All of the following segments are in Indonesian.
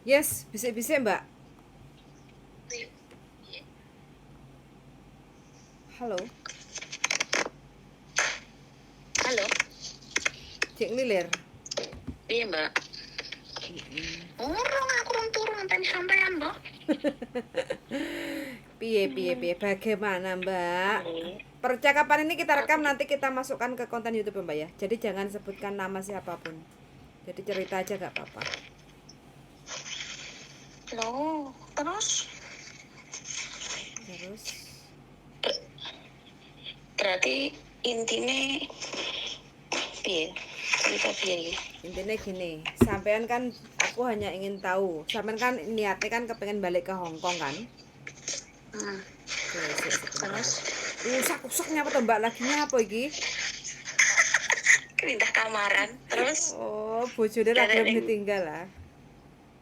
Yes, bisik-bisik Mbak. Halo, Halo, Cik Lilir. iya Mbak. Orang aku orang turun nanti sampean Mbak. Piye, bagaimana Mbak? Percakapan ini kita rekam, nanti kita masukkan ke konten YouTube Mbak ya. Jadi jangan sebutkan nama siapapun. Jadi cerita aja gak apa-apa. Loh, terus Terus berarti intinya piye? Cerita piye iki? intinya gini, sampean kan aku hanya ingin tahu, sampean kan niatnya kan kepengen balik ke Hong Kong kan? Oke, sebentar. Terus Usak-usak nyapa tuh Mbak, lagi nyapa iki? pindah kamaran. Terus Oh, bojone ra gelem ditinggal lah.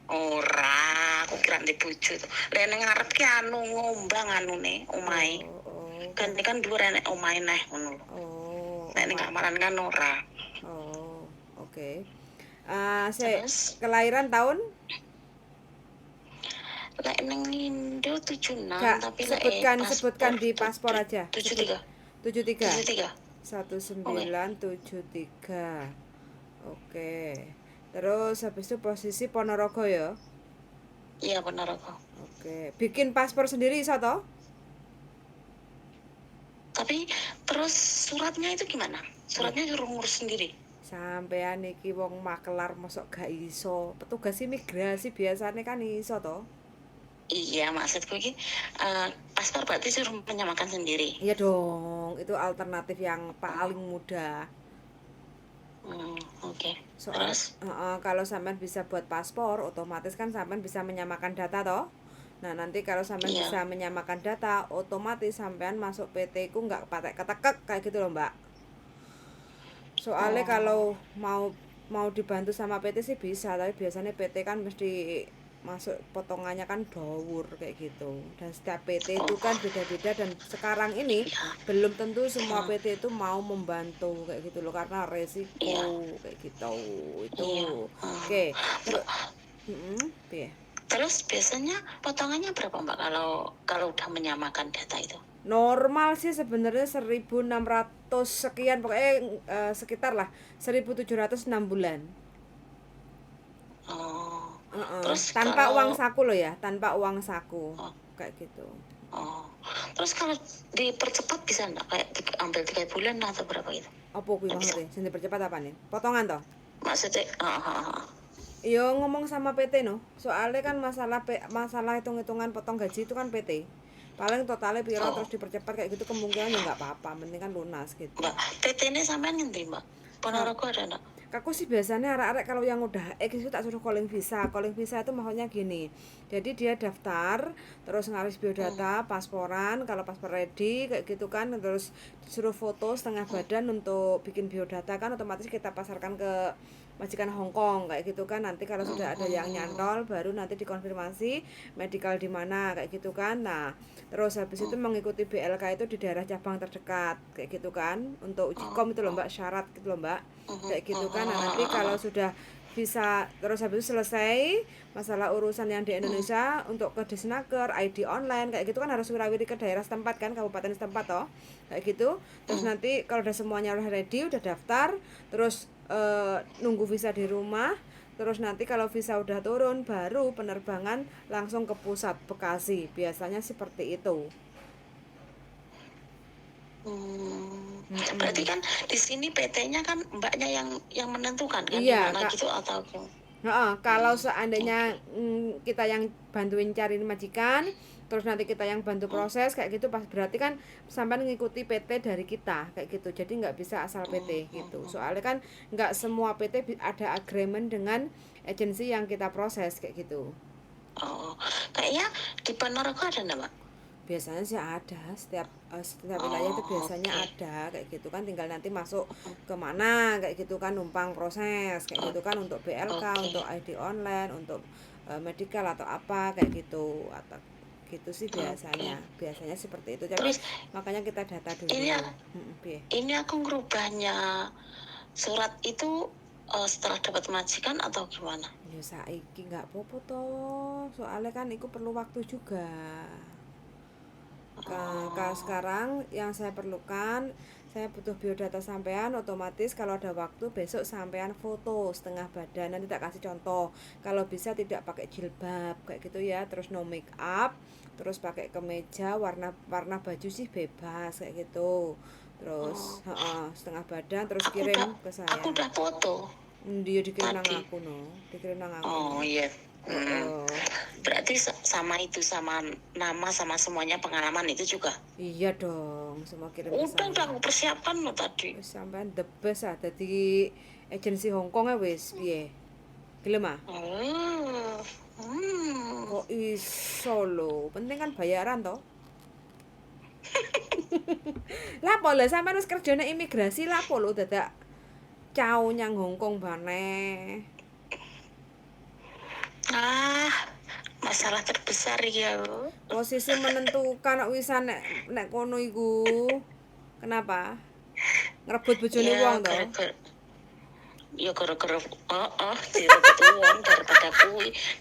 ora, aku kira di bojo tuh. Lah ning ngarep ki anu ngombang anune omahe. Oh, Kan ini kan dhuwur enek omahe neh ngono lho. oh, Nek ning kamaran kan ora. oh, oke. Terus Kelahiran tahun? lek ning Indo 76 Gak, tapi sebutkan di paspor aja. 73. 73. 73. 1973. Oke. Terus habis itu posisi Ponorogo ya. Iya benar aku. Oke. Bikin paspor sendiri iso toh? Tapi terus suratnya itu gimana? Suratnya suruh ngurus sendiri. Sampean iki wong makelar mosok gak iso. Petugas imigrasi biasanya kan iso toh. Iya maksudku ini paspor berarti suruh menyamakan sendiri. Iya dong, itu alternatif yang paling mudah. Oke. Soal kalau sampean bisa buat paspor, otomatis kan sampean bisa menyamakan data toh. Nah, nanti kalau sampean Iya. bisa menyamakan data, otomatis sampean masuk PT ku nggak pakai ketekek kayak gitu loh, Mbak. Soalnya kalau mau dibantu sama PT sih bisa, tapi biasanya PT kan mesti masuk potongannya kan dawur kayak gitu. Dan setiap PT itu kan beda-beda, dan sekarang ini belum tentu semua PT itu mau membantu kayak gitu loh, karena resiko Iya. kayak gitu. Itu. Iya. Oke. Piye? Terus biasanya potongannya berapa Mbak kalau udah menyamakan data itu? Normal sih sebenarnya 1.600 sekian, pokoknya sekitar lah 1.706 bulan. Terus Tanpa kalau uang saku loh ya, tanpa uang saku kayak gitu. Terus kalau dipercepat bisa enggak kayak ambil 3 bulan atau berapa gitu? Apa kuwi maksudnya? Sing dipercepat apa nih? Potongan toh? Maksudnya Yo ngomong sama PT no. Soalnya kan masalah hitung-hitungan potong gaji itu kan PT. Paling totalnya piro terus dipercepat kayak gitu, kemungkinan ya nggak apa-apa, penting kan lunas gitu. Mbak, PT ini sampean ngendi Mbak? Ponorogo ada enggak? Aku sih biasanya arek-arek kalau yang udah itu tak suruh calling visa. Calling visa itu maksudnya gini. Jadi dia daftar, terus ngaris biodata, pasporan, kalau paspor ready kayak gitu kan, terus disuruh foto setengah badan untuk bikin biodata kan, otomatis kita pasarkan ke majikan Hong Kong kayak gitu kan. Nanti kalau sudah ada yang nyantol baru nanti dikonfirmasi medical di mana kayak gitu kan. Nah, terus habis itu mengikuti BLK itu di daerah cabang terdekat kayak gitu kan, untuk uji kom itu loh Mbak, syarat gitu loh Mbak, kayak gitu kan. Nah, nanti kalau sudah bisa, terus habis itu selesai masalah urusan yang di Indonesia untuk ke Disnaker, ID online kayak gitu kan, harus wirawiri ke daerah setempat kan, kabupaten setempat toh kayak gitu. Terus nanti kalau udah semuanya udah ready, udah daftar, terus nunggu visa di rumah. Terus nanti kalau visa udah turun, baru penerbangan langsung ke pusat Bekasi. Biasanya seperti itu. Berarti kan di sini PT-nya kan mbaknya yang menentukan kan, Iya, gimana gitu atau kalau seandainya kita yang bantuin cari majikan, terus nanti kita yang bantu proses kayak gitu, pas berarti kan sampai ngikuti PT dari kita kayak gitu. Jadi nggak bisa asal PT gitu. Soalnya kan nggak semua PT ada agreement dengan agensi yang kita proses kayak gitu. kayaknya di Ponorogo ada enggak Mbak? Biasanya sih ada, setiap wilayah itu biasanya ada kayak gitu kan, tinggal nanti masuk kemana kayak gitu kan, numpang proses kayak gitu kan, untuk BLK, untuk ID online, untuk medical atau apa kayak gitu, atau gitu sih Oke. biasanya seperti itu, tapi Terus makanya kita data ini dulu. Piye? ini aku ngerubahnya surat itu setelah dapat majikan atau gimana? Ya saiki nggak apa-apa toh, soalnya kan itu perlu waktu juga. Kalau Oh, sekarang yang saya perlukan, saya butuh biodata sampean, otomatis kalau ada waktu besok sampean foto setengah badan, nanti tak kasih contoh. Kalau bisa tidak pakai jilbab kayak gitu ya, terus no make up, terus pakai kemeja warna warna baju sih bebas kayak gitu. Terus oh, setengah badan terus aku kirim udah ke aku saya. udah foto Dia dikirim nang tadi. aku no, dikirim nang aku no. Oh iya. Oh, Hmm. oh. Berarti sama itu, sama nama, sama semuanya pengalaman itu juga. Iya dong, semua kirim ke Udah saya. aku persiapkan lo tadi. Wis sampean the best ah dadi agensi Hongkong wis piye? Gelem ah? Oh, Kok iso lho, penting kan bayaran toh. Lapo lho sampean wis kerjane imigrasi lapo lho dadak cao nyang Hongkong baneh. ah, masalah terbesar ya. Posisi menentukan kok wisan nek kono iku. Kenapa? Ngerebut bojone Ya wong to. gara-gara direbut uang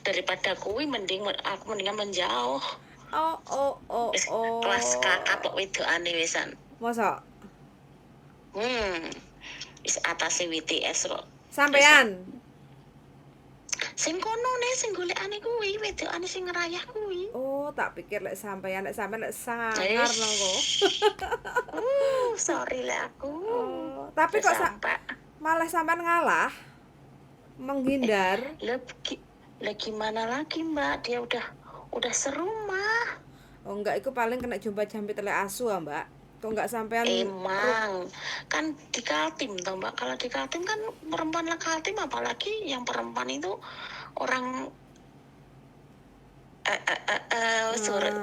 daripada kui mending aku mendingan menjauh. Oh oh oh Wis kelas kakap oh. kok wedokane wisan. Masa Wis atase WTS kok. Wisan. sampean Sing kono ne sing golekane kuwi wedokane sing ngerayah kuwi. oh, tak pikir lek sampean lek sangar Eish. no kok. Sorry lah aku. Oh, tapi Udah kok sampai. malah sampean ngalah, menghindar. Lah gimana lagi Mbak? Dia udah serumah. Oh enggak, itu paling kena jumpa jampi tele asu ah, Mbak. Kok enggak sampean Emang kan di Kaltim toh Mbak. Kalau di Kaltim kan perempuan lah Kaltim, apalagi yang perempuan itu orang suruh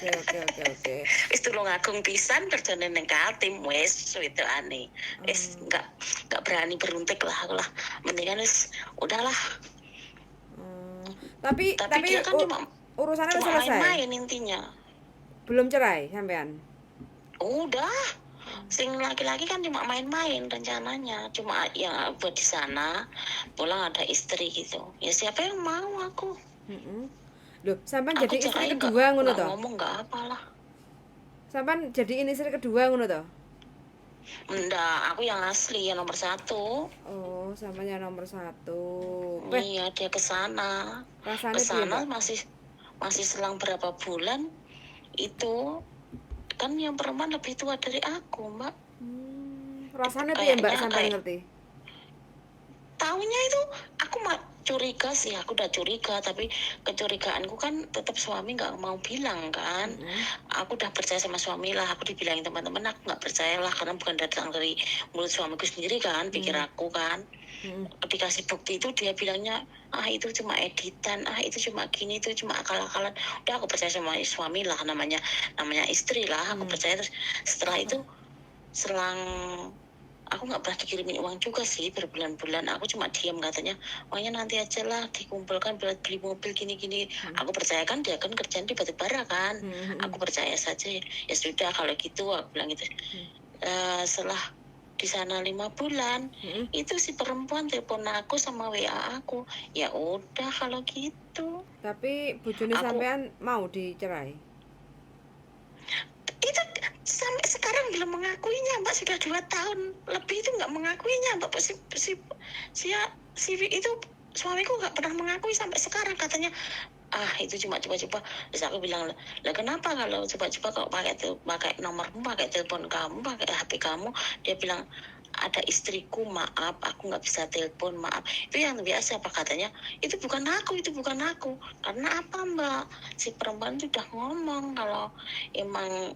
Oke. wis Tulungagung pisan kerjane ning Kaltim wis wedokane. Wis enggak berani beruntik lah aku lah. Mendingan wis udahlah. Tapi Dia kan urusannya udah cuma selesai. main-main intinya. Belum cerai sampean. Udah. Sing laki-laki kan cuma main-main rencananya, cuma yang buat di sana pulang ada istri gitu. Ya siapa yang mau aku? Loh, sampean Aku jadi istri cerai kedua ngono to? ngomong nggak apalah. Sampean jadi ini istri kedua ngono to? Enggak, aku yang asli, yang nomor 1. Oh, sampean yang nomor 1. Iya, dia ke sana. Rasanya Ke piye, sana Mbak? masih selang berapa bulan itu kan yang perempuan lebih tua dari aku, Mbak. Rasanya piye, Mbak, Kayaknya sampean ngerti? Taunya itu aku curiga sih, aku udah curiga, tapi kecurigaanku kan tetap suami nggak mau bilang kan. Aku udah percaya sama suami lah, aku dibilangin teman-teman aku nggak percaya lah karena bukan datang dari mulut suamiku sendiri kan, pikir aku kan. Dikasih bukti itu dia bilangnya itu cuma editan, itu cuma gini, itu cuma akal-akalan. Udah aku percaya sama suami lah, namanya istri lah, aku percaya. Terus setelah itu selang aku nggak pernah dikirimin uang juga sih berbulan-bulan. Aku cuma diam, katanya uangnya nanti aja lah dikumpulkan buat beli mobil gini-gini. Aku percaya kan dia kan kerjaan di batubara kan. Aku percaya saja, ya sudah kalau gitu aku bilang gitu. Setelah di sana 5 bulan itu si perempuan telepon aku sama WA aku, ya udah kalau gitu. Tapi bojone sampean mau dicerai? Itu sampai sekarang belum mengakuinya Mbak, sudah 2 tahun lebih itu nggak mengakuinya Mbak. Si itu suamiku nggak pernah mengakui sampai sekarang, katanya itu cuma coba-coba. Terus aku bilang, lah kenapa kalau coba-coba kok pakai nomormu, pakai telepon kamu, pakai HP kamu? Dia bilang ada istriku, maaf aku nggak bisa telepon, maaf. Itu yang biasa apa, katanya itu bukan aku karena apa Mbak, si perempuan itu udah ngomong kalau emang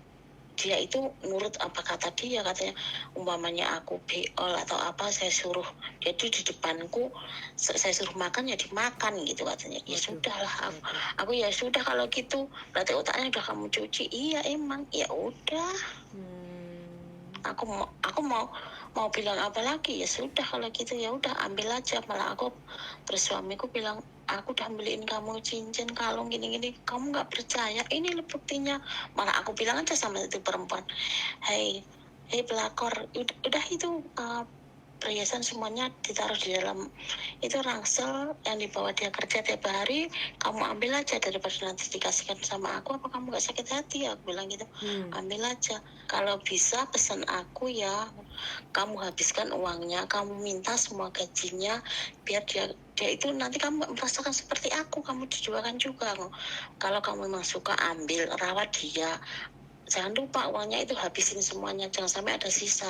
dia itu nurut apa kata dia, katanya umpamanya aku beol atau apa, saya suruh dia tuh di depanku, saya suruh makan ya dimakan gitu katanya. Ya sudahlah, aku ya sudah kalau gitu berarti otaknya udah kamu cuci. Iya emang, ya udah. Aku mau bilang apa lagi, ya sudah kalau gitu ya udah ambil aja. Malah aku terus suamiku bilang aku udah beliin kamu cincin, kalung, gini-gini, kamu nggak percaya, ini loh buktinya. Malah aku bilang aja sama itu perempuan, hei pelakor, udah itu perhiasan semuanya ditaruh di dalam itu ransel yang dibawa dia kerja tiap hari, kamu ambil aja daripada nanti dikasihkan sama aku, apa kamu gak sakit hati? Aku bilang gitu. Ambil aja, kalau bisa pesan aku ya, kamu habiskan uangnya, kamu minta semua gajinya, biar dia itu nanti kamu merasakan seperti aku, kamu dijualkan juga. Kalau kamu memang suka, ambil, rawat dia, jangan lupa uangnya itu habisin semuanya, jangan sampai ada sisa,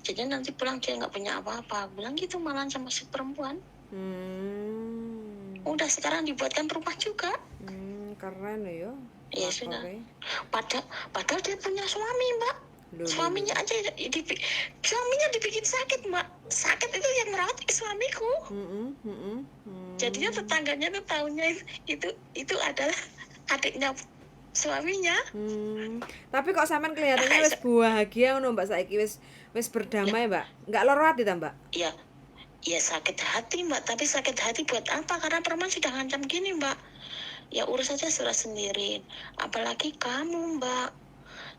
jadi nanti pulang dia nggak punya apa-apa. Aku bilang gitu malah sama si perempuan. Udah sekarang dibuatkan rumah juga. Keren ya. Ya sudah. Padahal dia punya suami, Mbak. Suaminya aja suaminya dibikin sakit, Mbak. Sakit itu yang merawat suamiku. Jadinya tetangganya tuh tahunya itu adalah adiknya suaminya. Tapi kok sampean kelihatannya wis bahagia ngono Mbak, saiki wis berdamai, Mbak. Enggak loro hati ta, Mbak? Iya. Ya sakit hati, Mbak, tapi sakit hati buat apa? Karena perempuan sudah ngancam gini, Mbak. Ya urus saja surat sendiri. Apalagi kamu, Mbak.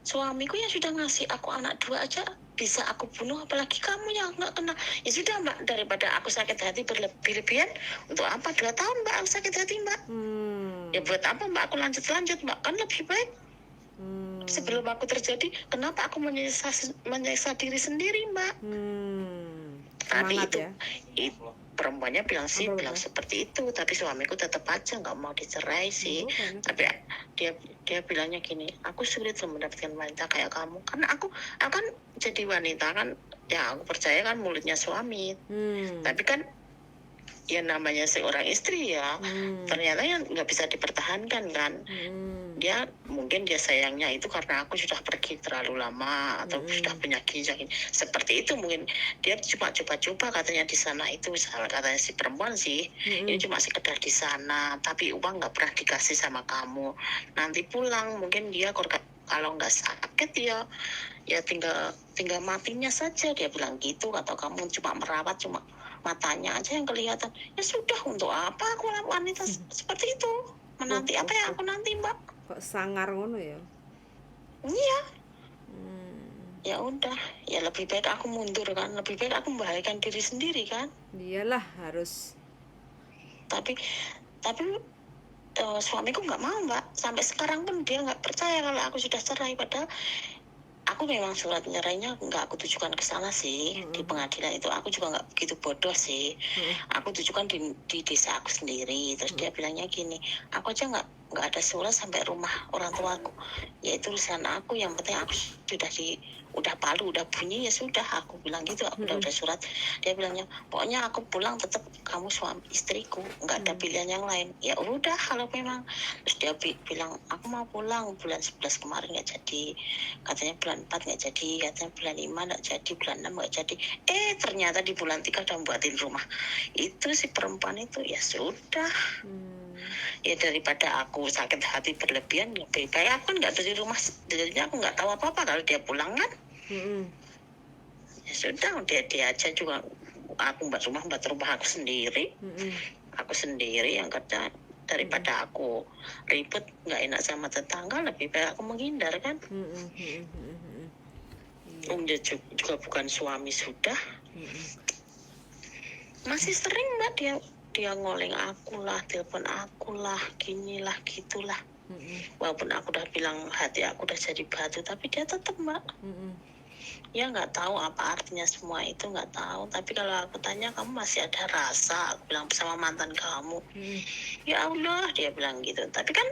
Suamiku yang sudah ngasih aku anak 2 aja bisa aku bunuh, apalagi kamu yang nggak kena. Ya sudah, Mbak, daripada aku sakit hati berlebihan, untuk apa 2 tahun, Mbak, aku sakit hati, Mbak. Ya buat apa, Mbak, aku lanjut, Mbak, kan lebih baik. Sebelum aku terjadi, kenapa aku menyiksa diri sendiri, Mbak? Tapi Semangat, itu perempuannya bilang seperti itu, tapi suamiku tetap aja nggak mau dicerai sih. Tapi dia bilangnya gini, aku sulit loh mendapatkan wanita kayak kamu, karena aku akan jadi wanita kan, ya aku percaya kan mulutnya suami. Tapi kan ya namanya seorang istri ya, ternyata yang nggak bisa dipertahankan kan. Mungkin dia sayangnya itu karena aku sudah pergi terlalu lama, atau sudah punya ginjal seperti itu. Mungkin dia cuma coba-coba katanya di sana itu, katanya si perempuan sih, ini cuma sekedar di sana, tapi uang nggak pernah dikasih sama kamu. Nanti pulang mungkin dia kalau nggak sakit ya tinggal matinya saja, dia bilang gitu. Atau kamu cuma merawat, cuma matanya aja yang kelihatan. Ya sudah, untuk apa aku wanita seperti itu? Menanti apa yang aku nanti, Mbak? Kok sangar ngono ya? Iya. Ya udah, ya lebih baik aku mundur kan, lebih baik aku membahayakan diri sendiri kan. Iyalah, harus. Tapi suamiku nggak mau, Mbak. Sampai sekarang pun dia nggak percaya kalau aku sudah cerai, padahal aku memang surat nyerainya nggak aku tujukan ke sana sih. Di pengadilan itu aku juga nggak begitu bodoh sih. Aku tujukan di desa aku sendiri. Terus dia bilangnya gini, aku aja nggak ada surat sampai rumah orang tuaku, ya itu urusan aku, yang penting aku udah palu, udah bunyi, ya sudah, aku bilang gitu. Aku udah surat. Dia bilangnya, pokoknya aku pulang tetap kamu suami istriku, nggak ada pilihan yang lain. Ya udah kalau memang. Terus dia bilang, aku mau pulang bulan 11 kemarin nggak jadi, katanya bulan 4 nggak jadi, katanya bulan 5 nggak jadi, bulan 6 nggak jadi. Ternyata di bulan 3 udah buatin rumah. Itu si perempuan itu. Ya sudah, ya daripada aku sakit hati berlebihan, lebih baik aku nggak ada di rumah, jadinya aku nggak tahu apa-apa kalau dia pulang kan. Ya sudah, dia aja juga, aku buat rumah aku sendiri. Aku sendiri yang kerja, daripada aku ribut nggak enak sama tetangga, lebih baik aku menghindar kan. Dia juga bukan suami sudah. Masih sering, Mbak, dia ngoleng aku lah, telepon aku lah, gini lah, gitulah. Walaupun aku udah bilang hati aku udah jadi batu, tapi dia tetap, Mbak. Ya nggak tahu apa artinya semua itu, nggak tahu. Tapi kalau aku tanya, kamu masih ada rasa? Aku bilang sama mantan kamu. Ya Allah, dia bilang gitu. Tapi kan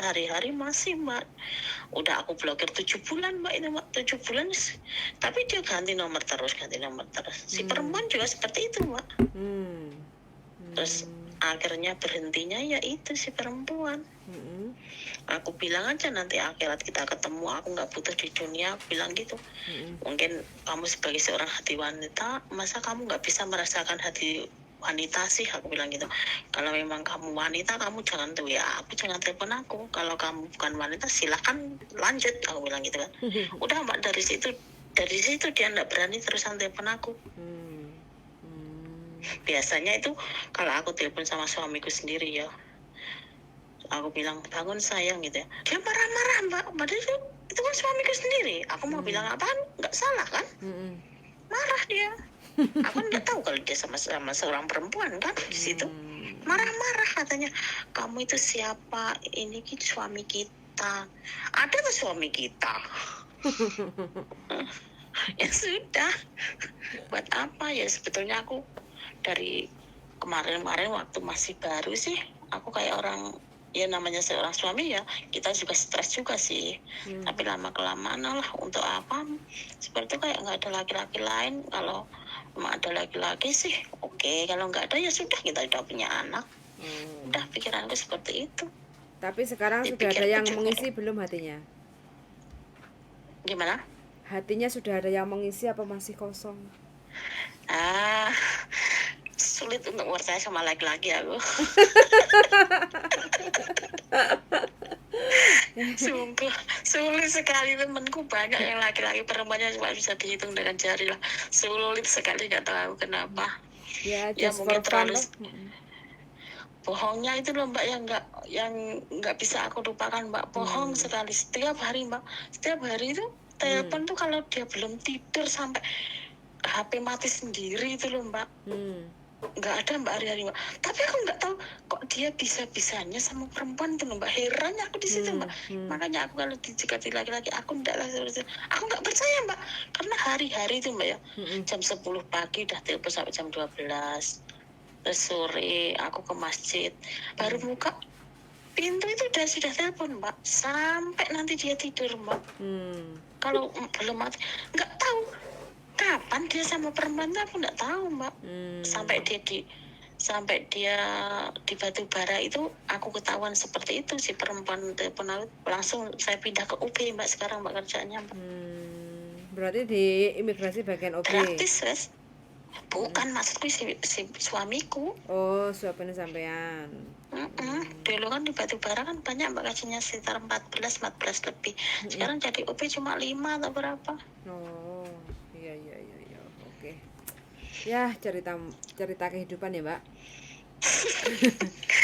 hari-hari masih, Mbak. Udah aku blokir 7 bulan, Mbak, itu, Mbak. 7 bulan. Tapi dia ganti nomor terus. Si perempuan juga seperti itu, Mbak. Terus akhirnya berhentinya ya itu si perempuan. Aku bilang aja, nanti akhirat kita ketemu, aku nggak butuh di dunia, aku bilang gitu. Mungkin kamu sebagai seorang hati wanita, masa kamu nggak bisa merasakan hati wanita sih, aku bilang gitu. Kalau memang kamu wanita, kamu jangan tuh ya, aku jangan telepon aku. Kalau kamu bukan wanita, silakan lanjut, aku bilang gitu kan. Udah, Mbak, dari situ dia nggak berani terusan telepon aku. Biasanya itu kalau aku telepon sama suamiku sendiri ya, aku bilang bangun sayang gitu ya, dia marah-marah mbak, padahal itu kan suamiku sendiri. Aku mau bilang apaan, nggak salah kan, marah dia. Aku nggak tahu kalau dia sama seorang perempuan kan di situ, marah-marah katanya, kamu itu siapa, ini suami kita, ada tuh suami kita. Ya sudah, buat apa ya, sebetulnya aku dari kemarin-kemarin waktu masih baru sih, aku kayak orang, ya namanya seorang suami ya, kita juga stres juga sih. Tapi lama-kelamaan lah, untuk apa, seperti itu kayak nggak ada laki-laki lain. Kalau memang ada laki-laki sih oke, kalau nggak ada ya sudah, kita udah punya anak. Udah, pikiranku seperti itu. Tapi sekarang sudah ada yang mengisi belum hatinya? Gimana? Hatinya sudah ada yang mengisi apa masih kosong? Sulit untuk percaya sama laki-laki aku. Sumpah, sulit sekali. Temanku banyak yang laki-laki, perempuannya cuma bisa dihitung dengan jari lah. Sulit sekali, nggak tahu kenapa. Ya, Ya just mungkin for fun terlalu loh. bohongnya itu loh mbak, yang nggak bisa aku lupakan mbak. Bohong sekali setiap hari mbak. Setiap hari itu telepon tuh kalau dia belum tidur sampai HP mati sendiri itu loh mbak. Nggak ada mbak hari-hari mbak. Tapi aku nggak tahu kok dia bisa-bisanya sama perempuan itu loh mbak. Herannya aku di situ mbak. Makanya aku kalau didekati laki-laki, aku nggak percaya mbak. Karena hari-hari itu mbak ya, jam 10 pagi udah telepon sampai jam 12. Terus sore aku ke masjid, baru buka pintu itu sudah telepon mbak, sampai nanti dia tidur mbak. Kalau belum mati, nggak tahu kapan dia sama perempuan itu, aku nggak tahu mbak. Sampai dia di Batubara itu aku ketahuan seperti itu, si perempuan telepon aku, langsung saya pindah ke UB mbak sekarang mbak, kerjanya mbak. Berarti di imigrasi bagian OB. Gratis wes. Bukan, maksudku si suamiku. Oh, suapin sampean. Dulu kan di Batubara kan banyak mbak, gajinya sekitar 14 lebih. Sekarang jadi UP cuma 5 atau berapa. Oh, iya. Oke. Ya, cerita kehidupan ya, Mbak.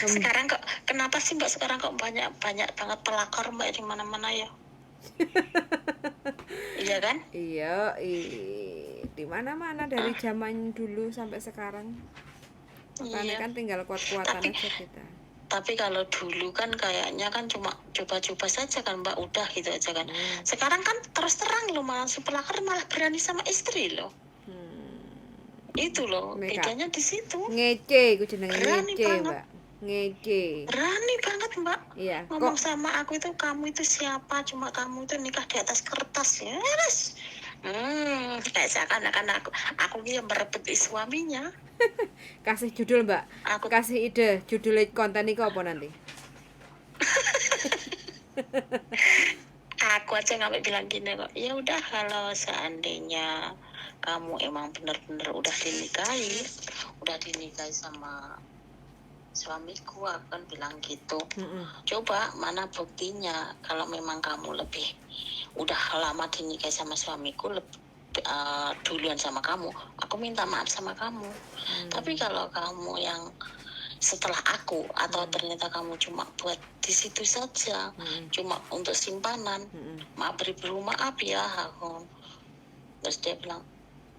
Sekarang kok kenapa sih mbak, sekarang kok banyak banget pelakor mbak di mana-mana ya? Iya kan? Iya, di mana-mana dari zaman dulu sampai sekarang. Makanya kan tinggal kuat-kuatan aja kita. Tapi kalau dulu kan kayaknya kan cuma coba-coba saja kan mbak, udah gitu aja kan. Sekarang kan terus terang loh, malah si pelakor malah berani sama istri loh. Itu loh, bedanya di situ. Ngece, aku jenenge ngece mbak. Ngece. Berani banget mbak. Iya. Ngomong sama aku itu, kamu itu siapa? Cuma kamu itu nikah di atas kertas ya, yes. Kayak seakan-akan aku yang merebut suaminya. Kasih judul mbak. Kasih ide judul konten ini apa nanti? Aku aja nggak bilang gini kok. Ya udah, kalau seandainya kamu emang benar-benar udah dinikahi sama suamiku, aku kan bilang gitu. Coba mana buktinya kalau memang kamu udah lama dinikahi sama suamiku, duluan sama kamu, aku minta maaf sama kamu. Tapi kalau kamu yang setelah aku, atau ternyata kamu cuma buat di situ saja, cuma untuk simpanan, maaf ya aku. Terus dia bilang,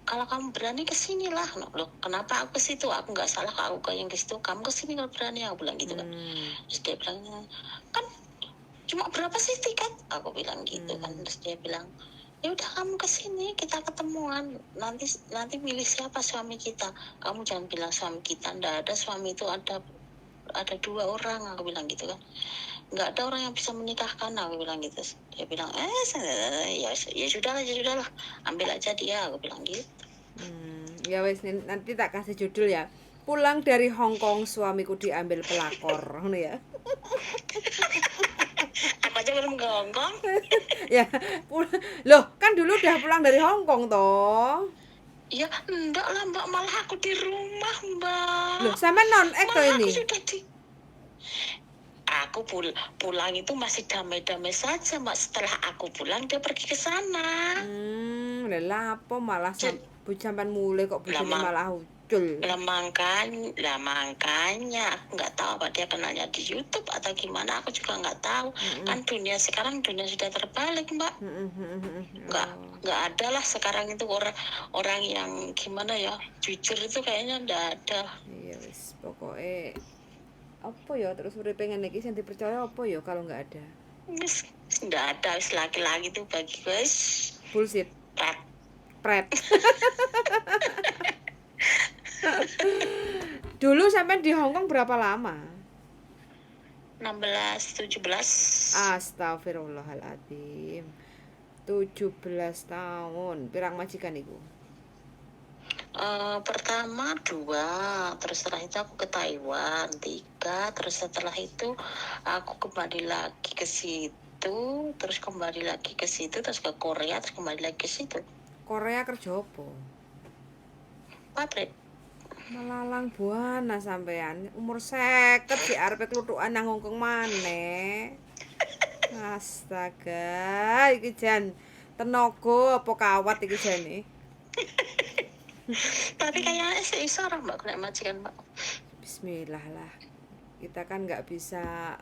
kalau kamu berani kesinilah. Loh, kenapa aku ke situ? Aku nggak salah, aku yang ke situ, kamu kesini kalau berani, aku bilang gitu kan. Terus dia bilang, kan cuma berapa sih tiket? Aku bilang gitu kan. Terus dia bilang, ya udah kamu kesini, kita ketemuan, nanti milih siapa suami kita. Kamu jangan bilang suami kita, ndak ada, suami itu ada 2 orang, aku bilang gitu kan. Nggak ada orang yang bisa menikahkan, aku bilang gitu. Dia bilang ya sudahlah, ambil aja dia, aku bilang gitu. Ya wes, nanti tak kasih judul ya, pulang dari Hong Kong suamiku diambil pelakor. Ngono ya. Aku aja belum ke Hong Kong. Ya, loh kan dulu udah pulang dari Hong Kong toh. Ya enggak lah mbak, malah aku di rumah mbak. Loh, sama non-ek toh ini? Aku pulang itu masih damai-damai saja mbak. Setelah aku pulang dia pergi ke sana. Lah apa malah sampai mulai kok begini malah muncul. Lah makanya aku nggak tahu apa dia kenalnya di YouTube atau gimana, aku juga nggak tahu. Kan sekarang dunia sudah terbalik, Mbak. nggak Oh, nggak ada lah sekarang itu orang orang yang gimana ya, jujur itu kayaknya nggak ada. iya wis pokoknya apa ya terus uripe ngene iki sing dipercaya apa ya kalau nggak ada. Wis, nggak ada, wis laki-laki tuh bagi guys Bullshit, pret. pret. Dulu sampai di Hong Kong berapa lama? 16 17. Astagfirullahaladzim. 17 tahun. Pirang majikan iku? Pertama 2, terus setelah itu aku ke Taiwan 3, terus setelah itu aku kembali lagi ke situ, terus kembali lagi ke situ, terus ke Korea, terus kembali lagi ke situ. Korea kerja apa? Pabrik. Melalang buana sampean. Umur 50 si arepe klutukan nang Hong Kong maneh. Astaga, iki jan tenaga apa kawat iki jane? Tapi kayaknya sih iso orang Mbak kena majikan Mbak. Bismillah lah. Kita kan nggak bisa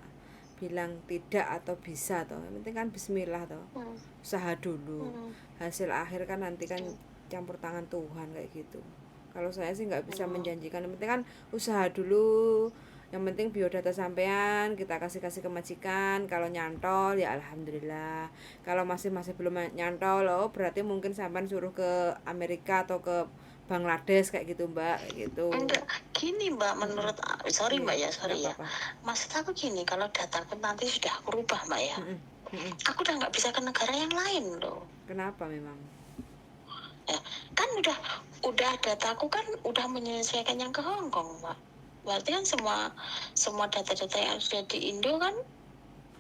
bilang tidak atau bisa toh. Yang penting kan bismillah toh. Usaha dulu. Hasil akhir kan nanti kan campur tangan Tuhan kayak gitu. Kalau saya sih nggak bisa menjanjikan. Yang penting kan usaha dulu. Yang penting biodata sampean kita kasih ke majikan. Kalau nyantol ya alhamdulillah. Kalau masih belum nyantol, oh berarti mungkin sampean suruh ke Amerika atau ke Bangladesh kayak gitu Mbak, kayak gitu. Enggak, gini Mbak, menurut sorry Mbak ya, sorry Nggak ya. apa-apa. Maksud aku gini, kalau dataku nanti sudah aku rubah Mbak ya. Aku udah nggak bisa ke negara yang lain loh. Kenapa memang? Ya, kan udah dataku kan udah menyesuaikan yang ke Hong Kong Mbak. Berarti kan semua data-data yang sudah di Indo kan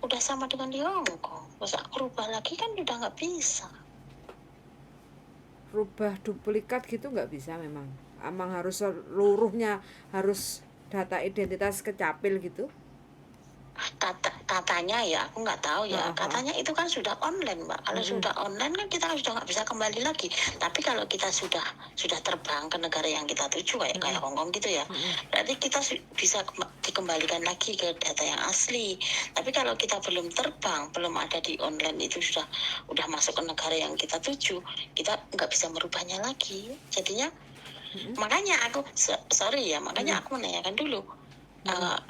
udah sama dengan di Hong Kong. Terus aku rubah lagi kan udah nggak bisa. Rubah duplikat gitu nggak bisa memang. Emang harus seluruhnya harus data identitas kecapil gitu. Katanya ya, aku nggak tahu ya. Katanya itu kan sudah online Mbak. Kalau sudah online kan kita sudah nggak bisa kembali lagi. Tapi kalau kita sudah terbang ke negara yang kita tuju kayak Hong Kong gitu ya, berarti kita bisa dikembalikan lagi ke data yang asli. Tapi kalau kita belum terbang, belum ada di online, itu udah masuk ke negara yang kita tuju, kita nggak bisa merubahnya lagi. Jadinya makanya aku sorry ya, makanya aku menanyakan dulu.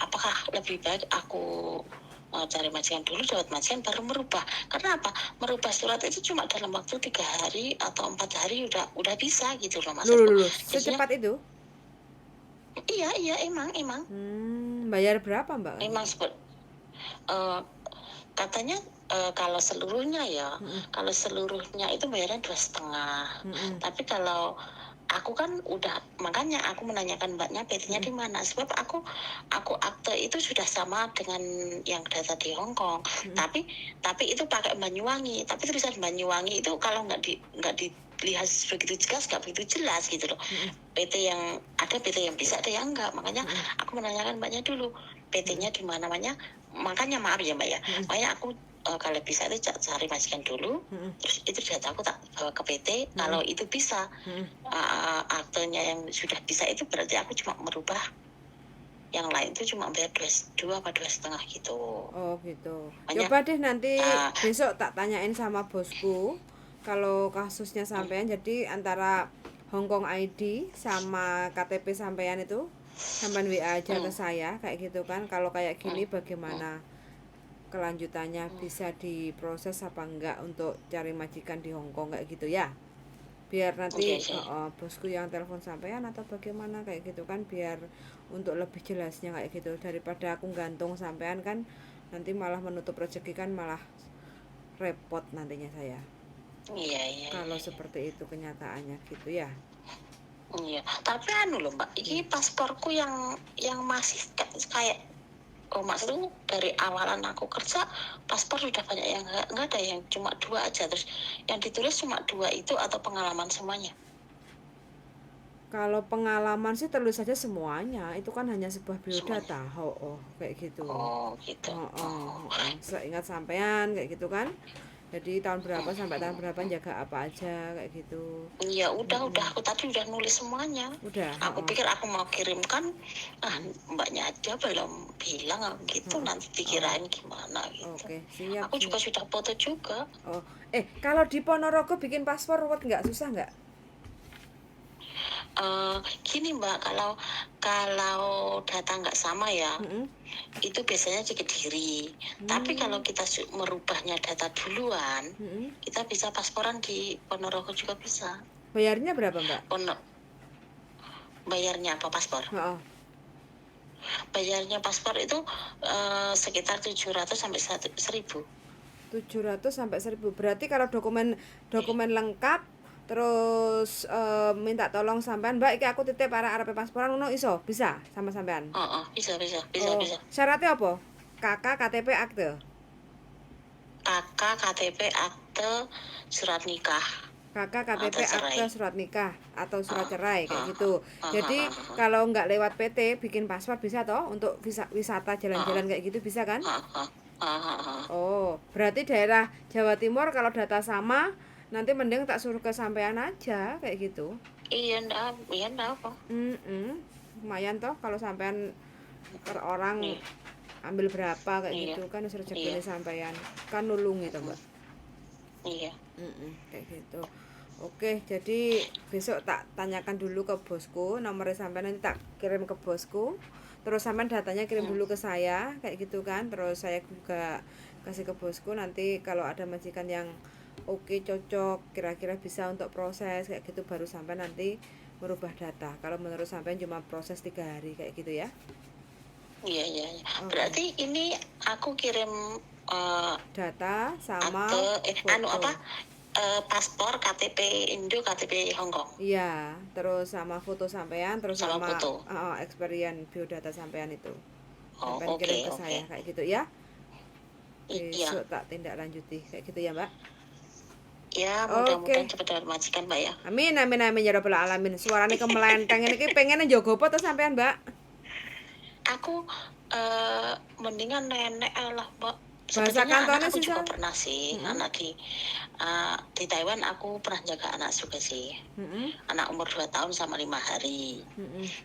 Apakah lebih baik aku cari majikan dulu, dapat majikan baru merubah? Karena apa? Merubah surat itu cuma dalam waktu 3 hari atau 4 hari udah bisa gitu loh maksudku. Loh, secepat itu? Iya emang. Bayar berapa Mbak? Emang katanya kalau seluruhnya ya, kalau seluruhnya itu bayarnya 2,5. Tapi kalau aku kan udah, makanya aku menanyakan Mbaknya PT-nya di mana, sebab aku akte itu sudah sama dengan yang data di Hong Kong. Tapi itu pakai Banyuwangi, tapi tulisan Banyuwangi itu kalau nggak dilihat begitu jelas, nggak begitu jelas gitu loh. PT yang ada, PT yang bisa, ada yang enggak. Makanya aku menanyakan Mbaknya dulu, PT-nya di mana, makanya maaf ya Mbak ya, makanya aku kalau bisa itu cari majikan dulu, terus itu data aku tak bawa ke PT. Kalau itu bisa, aktenya yang sudah bisa itu berarti aku cuma merubah, yang lain itu cuma bayar 2 apa 2,5 gitu. Oh gitu. Makanya, Coba deh nanti besok tak tanyain sama bosku kalau kasusnya sampean. Jadi antara Hong Kong ID sama KTP sampean itu sampean WA aja ke saya kayak gitu kan. Kalau kayak gini bagaimana kelanjutannya, bisa diproses apa enggak untuk cari majikan di Hong Kong kayak gitu ya. Biar nanti bosku yang telepon sampean atau bagaimana kayak gitu kan, biar untuk lebih jelasnya kayak gitu, daripada aku gantung sampean kan nanti malah menutup rezeki, kan malah repot nantinya saya. Iya. Kalau seperti itu kenyataannya gitu ya. Iya, tapi loh Mbak, ini pasporku yang masih kayak maksudku dari awalan aku kerja paspor sudah banyak yang nggak ada, yang cuma 2 aja, terus yang ditulis cuma 2 itu atau pengalaman semuanya? Kalau pengalaman sih tulis saja semuanya, itu kan hanya sebuah biodata. Kayak gitu. Oh gitu. Seingat sampean kayak gitu kan. Jadi tahun berapa sampai tahun berapa jaga apa aja kayak gitu. Iya udah aku tadi udah nulis semuanya. Udah, Aku heeh. pikir aku mau kirimkan, mbaknya aja belum bilang gitu, Heeh. nanti Oh, dikirain gimana gitu. oke, siap, Aku juga siap. sudah foto juga. Oh, kalau di Ponorogo bikin paspor ruwet nggak, susah nggak? Gini Mbak, kalau kalau data nggak sama ya, Mm-mm. itu biasanya di Kediri. Tapi kalau kita merubahnya data duluan, Mm-mm. kita bisa pasporan di Ponorogo juga bisa. Bayarnya berapa, Mbak? Bayarnya apa paspor? Heeh. Bayarnya paspor itu sekitar 700 sampai 1.000. 700 sampai 1000. Berarti kalau dokumen lengkap terus minta tolong sampean, Mbak, iki aku titip arep pasporan ngono iso? Bisa sama sampean? Bisa. Oh, syaratnya apa? KK, KTP, akte. KK, KTP, akte, surat nikah, KK, KTP, atau cerai. akte, surat nikah atau surat cerai kayak Ah, gitu. Jadi kalau nggak lewat PT bikin paspor bisa toh untuk wisata jalan-jalan kayak gitu bisa kan? Oh, berarti daerah Jawa Timur kalau data sama nanti mending tak suruh ke sampean aja kayak gitu. Iya ndak apa. Lumayan toh kalau sampean per orang Iya, ambil berapa kayak iya, gitu kan wis iya, rezekine sampean. Kan nulungi toh, Mbak. iya. Kayak gitu. Oke, jadi besok tak tanyakan dulu ke bosku, nomornya sampean nanti tak kirim ke bosku. Terus sampean datanya kirim dulu ke saya, kayak gitu kan. Terus saya juga kasih ke bosku, nanti kalau ada majikan yang oke, cocok, kira-kira bisa untuk proses kayak gitu, baru sampai nanti merubah data. Kalau menurut sampean cuma proses 3 hari kayak gitu ya. Iya. Oke. Berarti ini aku kirim Data sama akte foto. paspor, KTP Indo, KTP Hong Kong, Iya, terus sama foto sampean, terus sama sama foto. experience biodata sampean itu. Oh, Sampean kirim ke oke. saya kayak gitu ya. Iya. Besok tak tindak lanjuti kayak gitu ya, Mbak. Ya, Oke. mudah-mudahan cepat dapat majikan, Mbak ya. Amin amin amin ya rabbal alamin. Suarane kemelenteng ini ki pengen njogo apa to sampean, Mbak? Aku mendingan nenek lah, Mbak. Bahasa Sebetulnya anak Kantonis aku juga sisa. pernah sih, anak di Taiwan aku pernah jaga anak juga sih. Anak umur 2 tahun sama 5 hari.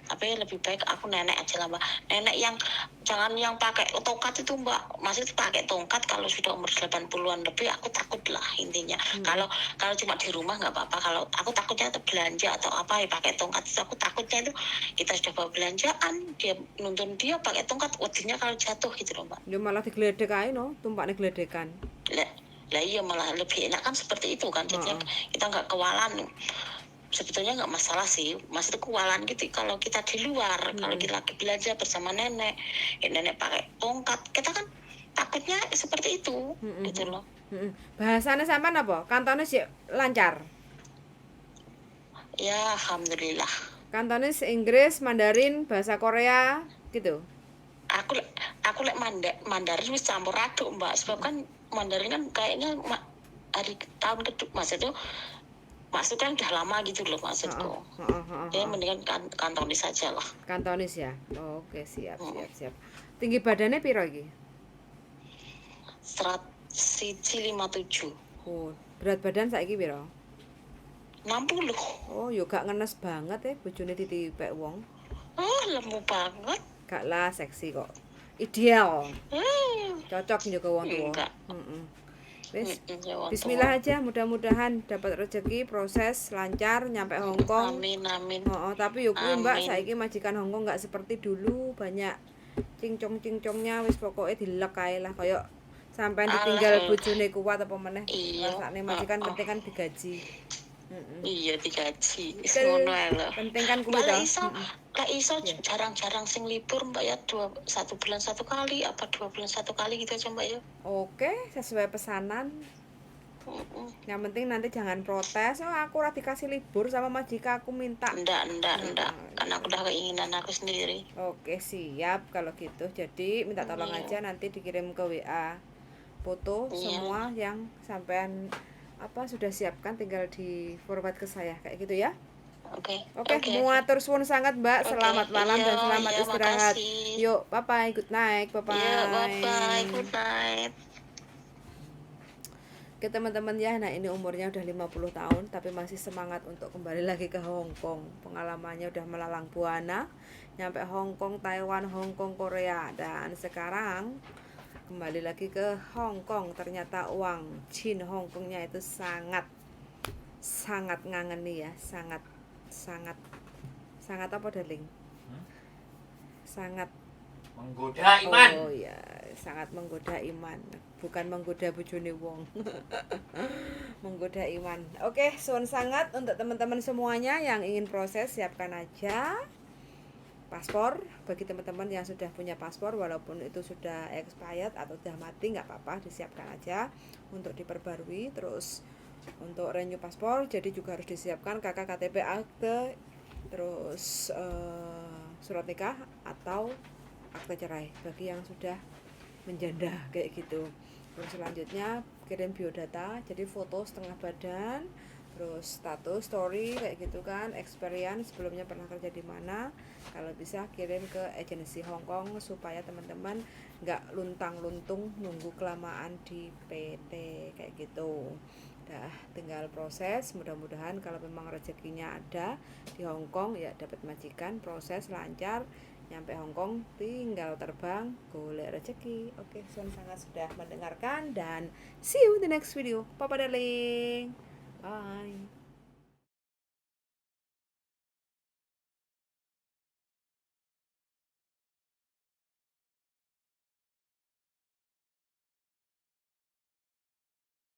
Tapi lebih baik aku nenek aja lah, Mbak. Nenek yang jangan yang pakai tongkat itu, Mbak. Maksudnya pakai tongkat kalau sudah umur 80-an lebih, aku takut lah intinya. Kalau cuma di rumah nggak apa-apa. Kalau aku takutnya belanja atau apa ya pakai tongkat, itu aku takutnya itu kita sudah bawa belanjaan, dia nuntun dia pakai tongkat, wadinya kalau jatuh gitu loh, Mbak. Ya malah digledek ae no, tumpakne gledekan. Lah iya, malah lebih enak kan seperti itu kan, jadinya kita nggak kewalan. Sebetulnya nggak masalah sih, maksudnya kewalan gitu kalau kita di luar, kalau kita lagi belajar bersama nenek, nenek pakai tongkat, kita kan takutnya seperti itu, gitu loh. Bahasane sampean apa? Kantonis ya lancar. Ya alhamdulillah. Kantonis Inggris, Mandarin, bahasa Korea gitu. Aku lek Mandarin wis campur aduk, Mbak, sebab kan Mandarin kan kayaknya hari tahun kedua maksudnya udah lama gitu loh maksudku. Ya mendingan Kantonis saja lah. Kantonis ya. Oke, siap. Tinggi badannya piro iki? 157. Oh, berat badan saiki piro? 60. Oh, yo gak ngenes banget ya bojone ditipek wong. Oh, lemu banget. Gak lah, seksi kok. Ideal. Cocok njogo wong tuwa. Enggak. Wis. Bismillah aja, mudah-mudahan dapat rezeki, proses lancar nyampe Hong Kong. Amin. Tapi yo kuwi, Mbak, saiki majikan Hong Kong gak seperti dulu, banyak cincong-cincongnya wis pokoke dilek ae lah koyo sampean ditinggal bojone kuat apa meneh. Rasane majikan penting kan digaji. Iya, digaji. Ngono ae lho. Penting kan kuwi to. Lah iso jarang-jarang sing libur, Mbak ya, 1 bulan 1 kali apa 2 bulan 1 kali gitu aja, Mbak ya. Oke, sesuai pesanan. Yang penting nanti jangan protes. Oh, aku ora dikasih libur sama majikan, aku minta. Enggak. Karena aku udah keinginan aku sendiri. Oke, siap kalau gitu. Jadi minta tolong aja nanti dikirim ke WA foto semua yang sampean sudah siapkan, tinggal di forward ke saya kayak gitu ya. Oke. Muatur suwun sangat, Mbak. Selamat malam dan selamat istirahat. Makasih. Yuk, bye-bye, good night. Bye-bye. Bye-bye, good night. Oke teman-teman ya, nah ini umurnya udah 50 tahun tapi masih semangat untuk kembali lagi ke Hong Kong. Pengalamannya udah melalang buana, nyampe Hong Kong, Taiwan, Hong Kong, Korea, dan sekarang kembali lagi ke Hong Kong. Ternyata uang Chin Hong Kongnya itu sangat ngangeni ya, sangat apa darling? Sangat Menggoda iman. Oh ya, sangat menggoda iman, bukan menggoda bojone wong. Menggoda iman. Oke, suwun sangat untuk teman-teman semuanya yang ingin proses, siapkan aja paspor. Bagi teman-teman yang sudah punya paspor walaupun itu sudah expired atau sudah mati, nggak apa-apa, disiapkan aja untuk diperbarui. Terus untuk renew paspor jadi juga harus disiapkan KK, KTP, akte, terus surat nikah atau akte cerai bagi yang sudah menjanda kayak gitu. Terus selanjutnya kirim biodata, jadi foto setengah badan, terus status, story kayak gitu kan, experience sebelumnya pernah kerja di mana. Kalau bisa kirim ke agensi Hong Kong supaya teman-teman nggak luntang-luntung nunggu kelamaan di PT kayak gitu. Dah tinggal proses, mudah-mudahan kalau memang rezekinya ada di Hong Kong ya dapat majikan, proses lancar, nyampe Hong Kong tinggal terbang golek rezeki. Oke, sangat sudah mendengarkan dan see you in the next video. Papa darling. Bye.